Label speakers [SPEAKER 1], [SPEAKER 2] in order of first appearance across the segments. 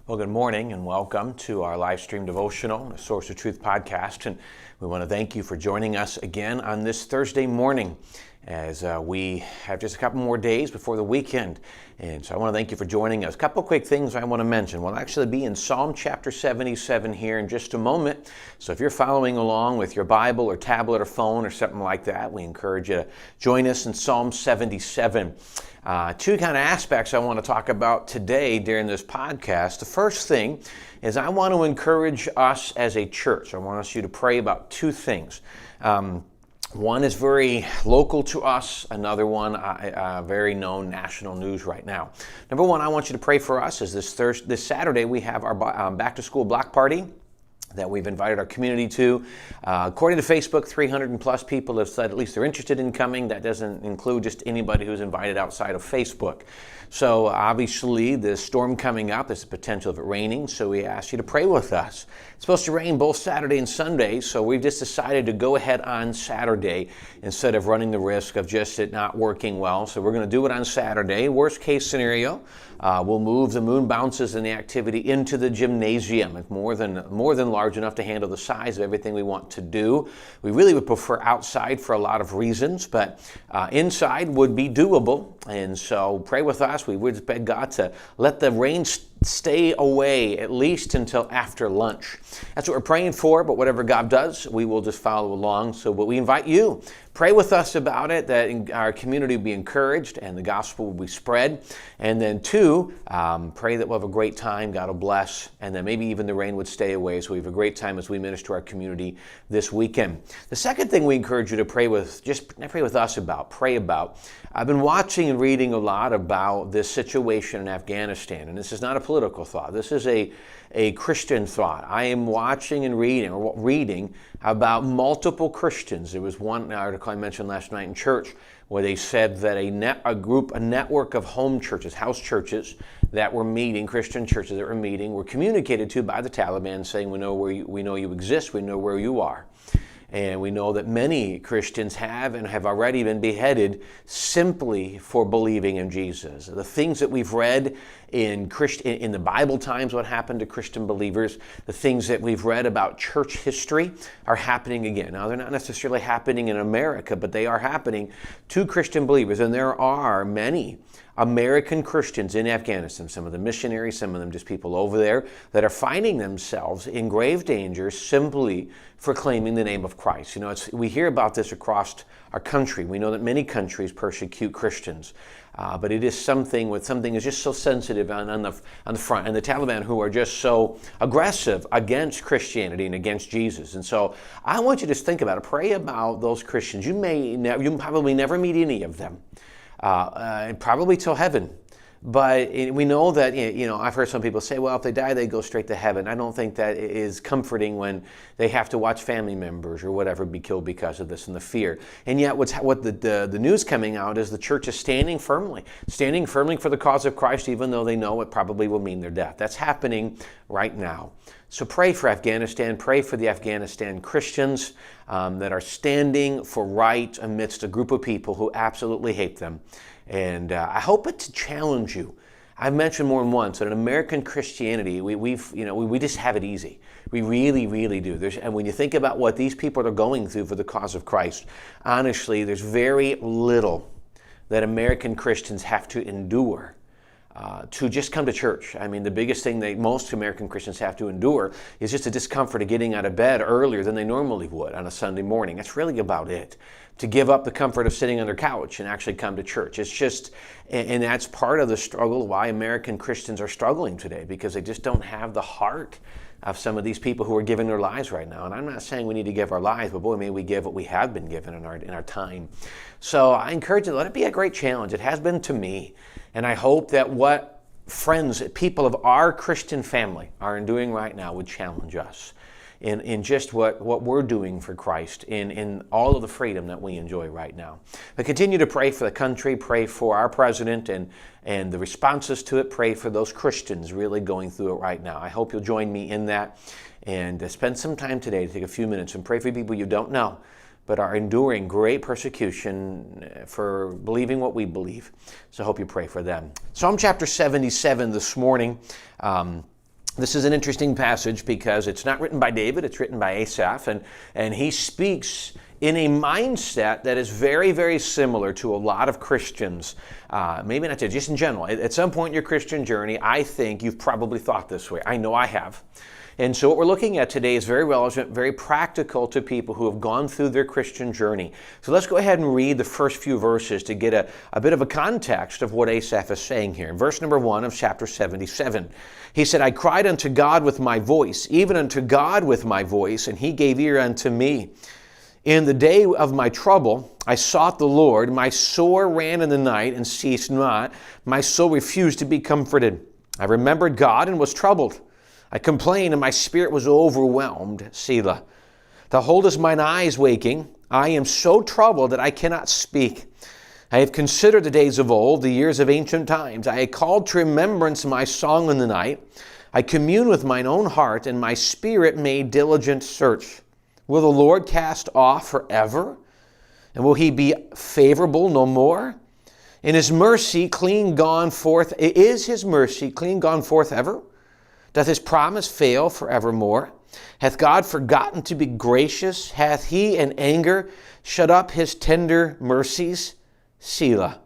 [SPEAKER 1] Well, good morning and welcome to our live stream devotional, the Source of Truth podcast. And we want to thank you for joining us again on this Thursday morning as we have just a couple more days before the weekend. And so I want to thank you for joining us. A couple quick things I want to mention. We'll actually be in Psalm chapter 77 here in just a moment. So if you're following along with your Bible or tablet or phone or something like that, we encourage you to join us in Psalm 77. Two kind of aspects I want to talk about today during this podcast. The first thing is I want to encourage us as a church. I want you to pray about two things. One is very local to us. Another one, very known national news right now. Number one, I want you to pray for us as this Saturday we have our back to school block party that we've invited our community to. According to Facebook, 300 and plus people have said at least they're interested in coming. That doesn't include just anybody who's invited outside of Facebook. So obviously the storm coming up, there's the potential of it raining, so we ask you to pray with us. It's supposed to rain both Saturday and Sunday, so we've just decided to go ahead on Saturday instead of running the risk of just it not working well. So we're going to do it on Saturday. Worst case scenario, we'll move the moon bounces and the activity into the gymnasium. It's more than large enough to handle the size of everything we want to do. We really would prefer outside for a lot of reasons, but inside would be doable. And so pray with us. We would beg God to let the rain stay away at least until after lunch. That's what we're praying for, but whatever God does, we will just follow along. So but we invite you, pray with us about it, that our community will be encouraged and the gospel will be spread. And then two, pray that we'll have a great time, God will bless, and then maybe even the rain would stay away so we have a great time as we minister our community this weekend. The second thing we encourage you to pray with us about, pray about. I've been watching and reading a lot about this situation in Afghanistan, and this is not a political thought. This is a Christian thought. I am watching and reading about multiple Christians. There was one article I mentioned last night in church where they said that a network of home churches, house churches that were meeting, Christian churches that were meeting, were communicated to by the Taliban saying, we know you exist, we know where you are. And we know that many Christians have already been beheaded simply for believing in Jesus. The things that we've read in the Bible times, what happened to Christian believers, the things that we've read about church history are happening again. Now, they're not necessarily happening in America, but they are happening to Christian believers. And there are many American Christians in Afghanistan, some of them missionaries, some of them just people over there, that are finding themselves in grave danger simply for claiming the name of Christ. You know, we hear about this across our country. We know that many countries persecute Christians, but it is something is just so sensitive on the front, and the Taliban who are just so aggressive against Christianity and against Jesus. And so I want you to think about it. Pray about those Christians. You probably never meet any of them. Probably till heaven. But we know that, I've heard some people say, well, if they die, they go straight to heaven. I don't think that is comforting when they have to watch family members or whatever be killed because of this and the fear. And yet what the news coming out is the church is standing firmly for the cause of Christ, even though they know it probably will mean their death. That's happening right now. So pray for Afghanistan, pray for the Afghanistan Christians that are standing for right amidst a group of people who absolutely hate them. And I hope it to challenge you. I've mentioned more than once that in American Christianity, we just have it easy. We really, really do. And when you think about what these people are going through for the cause of Christ, honestly, there's very little that American Christians have to endure to just come to church. I mean, the biggest thing that most American Christians have to endure is just the discomfort of getting out of bed earlier than they normally would on a Sunday morning. That's really about it. To give up the comfort of sitting on their couch and actually come to church. It's just, and that's part of the struggle why American Christians are struggling today, because they just don't have the heart of some of these people who are giving their lives right now. And I'm not saying we need to give our lives, but boy, may we give what we have been given in our time. So I encourage you to let it be a great challenge. It has been to me. And I hope that what people of our Christian family are doing right now would challenge us in just what we're doing for Christ, in all of the freedom that we enjoy right now. But continue to pray for the country, pray for our president and the responses to it, pray for those Christians really going through it right now. I hope you'll join me in that and spend some time today to take a few minutes and pray for people you don't know, but are enduring great persecution for believing what we believe. So I hope you pray for them. Psalm chapter 77 this morning. This is an interesting passage because it's not written by David, it's written by Asaph, and he speaks in a mindset that is very, very similar to a lot of Christians. Maybe not just in general. At some point in your Christian journey, I think you've probably thought this way. I know I have. And so what we're looking at today is very relevant, very practical to people who have gone through their Christian journey. So let's go ahead and read the first few verses to get a bit of a context of what Asaph is saying here. In verse number 1 of chapter 77, he said, I cried unto God with my voice, even unto God with my voice, and he gave ear unto me. In the day of my trouble, I sought the Lord. My sore ran in the night and ceased not. My soul refused to be comforted. I remembered God and was troubled. I complained and my spirit was overwhelmed. Selah. Thou holdest mine eyes waking. I am so troubled that I cannot speak. I have considered the days of old, the years of ancient times. I have called to remembrance my song in the night. I commune with mine own heart, and my spirit made diligent search. Will the Lord cast off forever? And will he be favorable no more? In his mercy clean gone forth, is his mercy clean gone forth ever? Doth his promise fail forevermore? Hath God forgotten to be gracious? Hath he in anger shut up his tender mercies? Selah.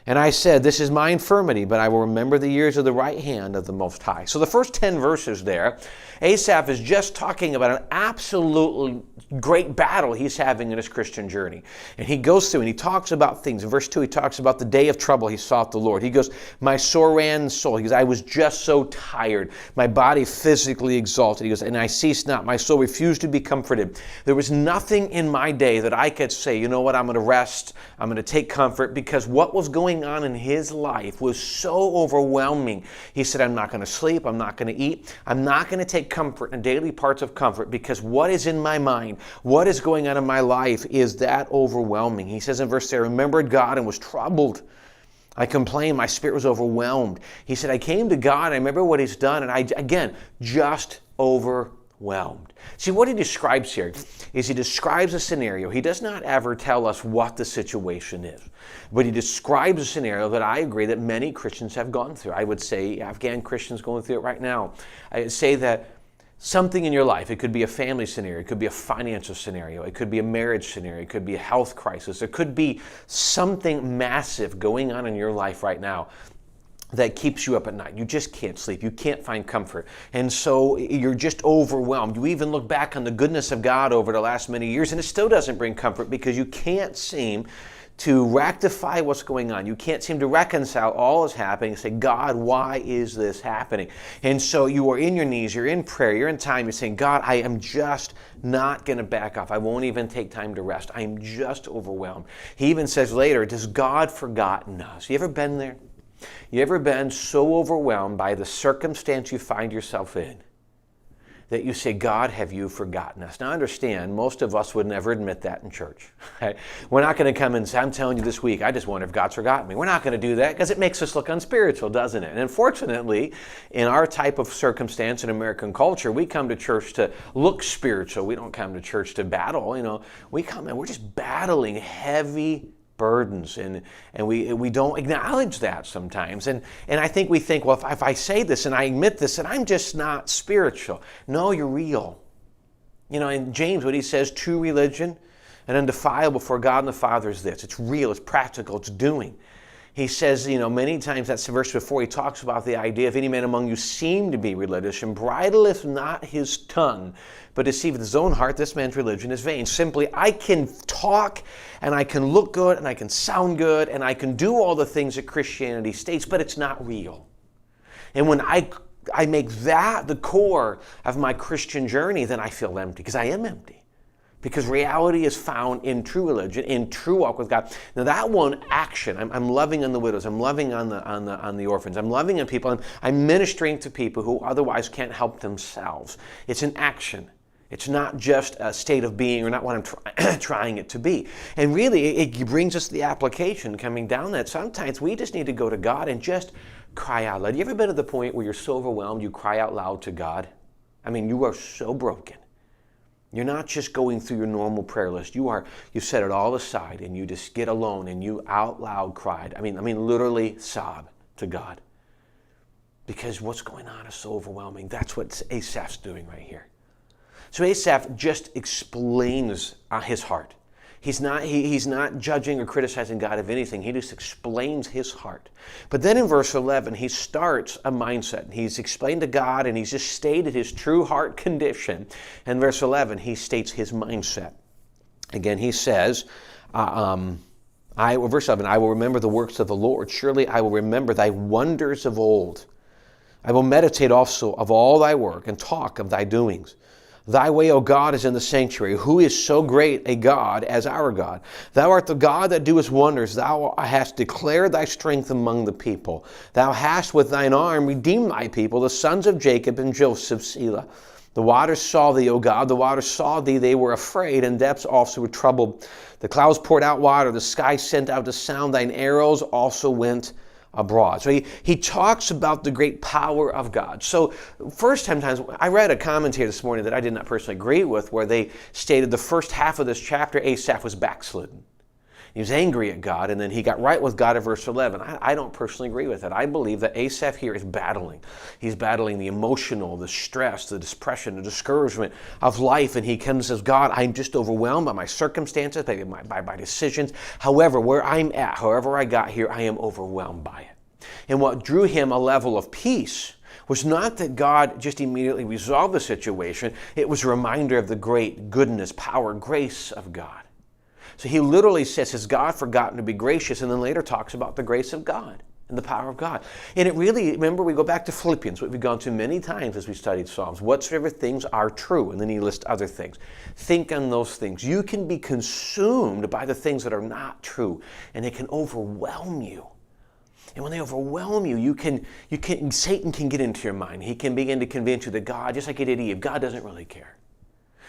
[SPEAKER 1] And I said, this is my infirmity, but I will remember the years of the right hand of the Most High. So the first 10 verses there, Asaph is just talking about an absolutely great battle he's having in his Christian journey. And he goes through and he talks about things. In verse 2, he talks about the day of trouble he sought the Lord. He goes, my sore ran soul. He goes, I was just so tired. My body physically exalted. He goes, and I ceased not. My soul refused to be comforted. There was nothing in my day that I could say, you know what, I'm going to rest. I'm going to take comfort, because what was going on in his life was so overwhelming. He said, I'm not going to sleep. I'm not going to eat. I'm not going to take comfort in daily parts of comfort, because what is in my mind, what is going on in my life is that overwhelming. He says in verse 3, I remembered God and was troubled. I complained. My spirit was overwhelmed. He said, I came to God. I remember what he's done. And I, again, just overwhelmed. See, what he describes here is he describes a scenario. He does not ever tell us what the situation is, but he describes a scenario that I agree that many Christians have gone through. I would say Afghan Christians going through it right now. I would say that something in your life, it could be a family scenario, it could be a financial scenario, it could be a marriage scenario, it could be a health crisis, it could be something massive going on in your life right now that keeps you up at night. You just can't sleep. You can't find comfort. And so you're just overwhelmed. You even look back on the goodness of God over the last many years, and it still doesn't bring comfort, because you can't seem to rectify what's going on. You can't seem to reconcile all that's happening and say, God, why is this happening? And so you are in your knees, you're in prayer, you're in time, you're saying, God, I am just not going to back off. I won't even take time to rest. I'm just overwhelmed. He even says later, has God forgotten us? You ever been there? You ever been so overwhelmed by the circumstance you find yourself in that you say, God, have you forgotten us? Now understand, most of us would never admit that in church. Right? We're not going to come and say, I'm telling you this week, I just wonder if God's forgotten me. We're not going to do that, because it makes us look unspiritual, doesn't it? And unfortunately, in our type of circumstance in American culture, we come to church to look spiritual. We don't come to church to battle. You know, we come and we're just battling heavy burdens, and we don't acknowledge that sometimes. And I think we think, well, if I say this and I admit this, then I'm just not spiritual. No, you're real. You know, in James, what he says, true religion and undefiled before God and the Father is this. It's real, it's practical, it's doing. He says, you know, many times, that's the verse before, he talks about the idea, if any man among you seem to be religious and bridleth not his tongue, but deceiveth his own heart, this man's religion is vain. Simply, I can talk and I can look good and I can sound good and I can do all the things that Christianity states, but it's not real. And when I make that the core of my Christian journey, then I feel empty, because I am empty. Because reality is found in true religion, in true walk with God. Now that one, action. I'm loving on the widows. I'm loving on the orphans. I'm loving on people. I'm ministering to people who otherwise can't help themselves. It's an action. It's not just a state of being, or not what I'm trying it to be. And really, it brings us the application coming down that sometimes we just need to go to God and just cry out loud. You ever been to the point where you're so overwhelmed you cry out loud to God? I mean, you are so broken. You're not just going through your normal prayer list. You set it all aside and you just get alone and you out loud cried. I mean, literally sob to God. because what's going on is so overwhelming. That's what Asaph's doing right here. So Asaph just explains his heart. He's not judging or criticizing God of anything. He just explains his heart. But then in verse 11, he starts a mindset. He's explained to God and he's just stated his true heart condition. In verse 11, he states his mindset. Again, he says, verse 11, I will remember the works of the Lord. Surely I will remember thy wonders of old. I will meditate also of all thy work and talk of thy doings. Thy way, O God, is in the sanctuary. Who is so great a God as our God? Thou art the God that doest wonders. Thou hast declared thy strength among the people. Thou hast with thine arm redeemed thy people, the sons of Jacob and Joseph, Selah. The waters saw thee, O God. The waters saw thee. They were afraid, and depths also were troubled. The clouds poured out water. The sky sent out a sound. Thine arrows also went abroad. So he talks about the great power of God. So first sometimes, I read a commentary this morning that I did not personally agree with, where they stated the first half of this chapter, Asaph was backslidden. He was angry at God, and then he got right with God in verse 11. I don't personally agree with it. I believe that Asaph here is battling. He's battling the emotional, the stress, the depression, the discouragement of life, and he comes and says, God, I'm just overwhelmed by my circumstances, by my decisions. However, where I'm at, however I got here, I am overwhelmed by it. And what drew him a level of peace was not that God just immediately resolved the situation. It was a reminder of the great goodness, power, grace of God. So he literally says, has God forgotten to be gracious? And then later talks about the grace of God and the power of God. And it really, remember, we go back to Philippians, what we've gone to many times as we studied Psalms. Whatsoever things are true. And then he lists other things. Think on those things. You can be consumed by the things that are not true, and they can overwhelm you. And when they overwhelm you, Satan can get into your mind. He can begin to convince you that God, just like he did Eve, God doesn't really care.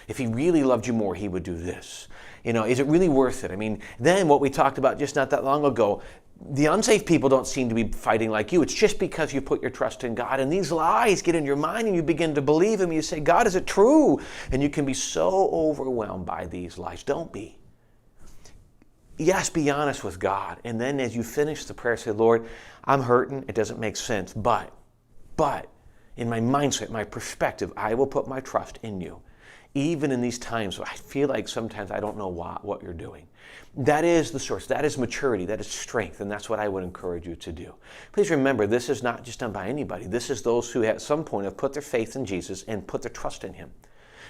[SPEAKER 1] If he really loved you more, he would do this. Is it really worth it? I mean, then what we talked about just not that long ago, the unsafe people don't seem to be fighting like you. It's just because you put your trust in God. And these lies get in your mind and you begin to believe them. You say, God, is it true? And you can be so overwhelmed by these lies. Don't be. Yes, be honest with God. And then as you finish the prayer, say, Lord, I'm hurting. It doesn't make sense. But in my mindset, my perspective, I will put my trust in you. Even in these times where I feel like sometimes I don't know what you're doing. That is the source. That is maturity. That is strength. And that's what I would encourage you to do. Please remember, this is not just done by anybody. This is those who at some point have put their faith in Jesus and put their trust in him.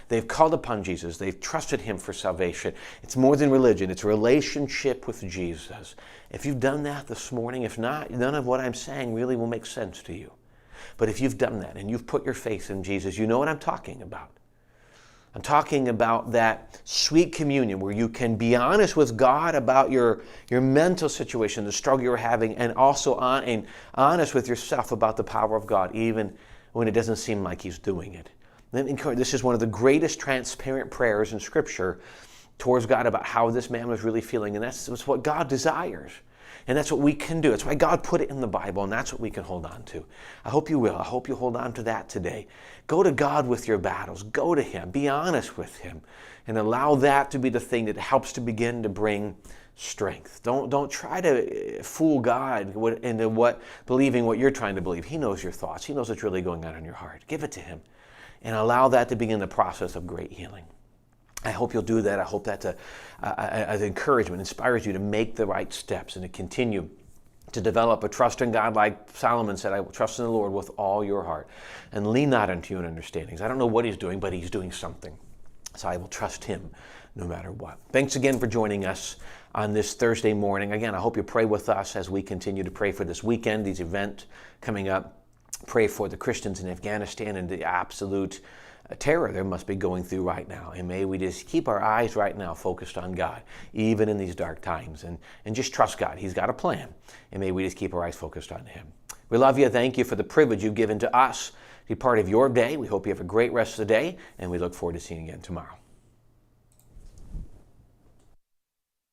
[SPEAKER 1] They've called upon Jesus. They've trusted him for salvation. It's more than religion. It's a relationship with Jesus. If you've done that this morning, if not, none of what I'm saying really will make sense to you. But if you've done that and you've put your faith in Jesus, you know what I'm talking about. I'm talking about that sweet communion where you can be honest with God about your mental situation, the struggle you're having, and also honest with yourself about the power of God, even when it doesn't seem like he's doing it. This is one of the greatest transparent prayers in Scripture towards God about how this man was really feeling, and that's what God desires. And that's what we can do. That's why God put it in the Bible, and that's what we can hold on to. I hope you will. I hope you hold on to that today. Go to God with your battles. Go to him. Be honest with him. And allow that to be the thing that helps to begin to bring strength. Don't try to fool God into believing what you're trying to believe. He knows your thoughts. He knows what's really going on in your heart. Give it to him. And allow that to begin the process of great healing. I hope you'll do that. I hope that as encouragement inspires you to make the right steps and to continue to develop a trust in God, like Solomon said, I will trust in the Lord with all your heart and lean not unto your own understandings. I don't know what he's doing, but he's doing something. So I will trust him no matter what. Thanks again for joining us on this Thursday morning. Again, I hope you pray with us as we continue to pray for this weekend, these events coming up. Pray for the Christians in Afghanistan and the absolute terror they must be going through right now. And may we just keep our eyes right now focused on God, even in these dark times, and just trust God. He's got a plan. And may we just keep our eyes focused on him. We love you. Thank you for the privilege you've given to us to be part of your day. We hope you have a great rest of the day, and we look forward to seeing you again tomorrow.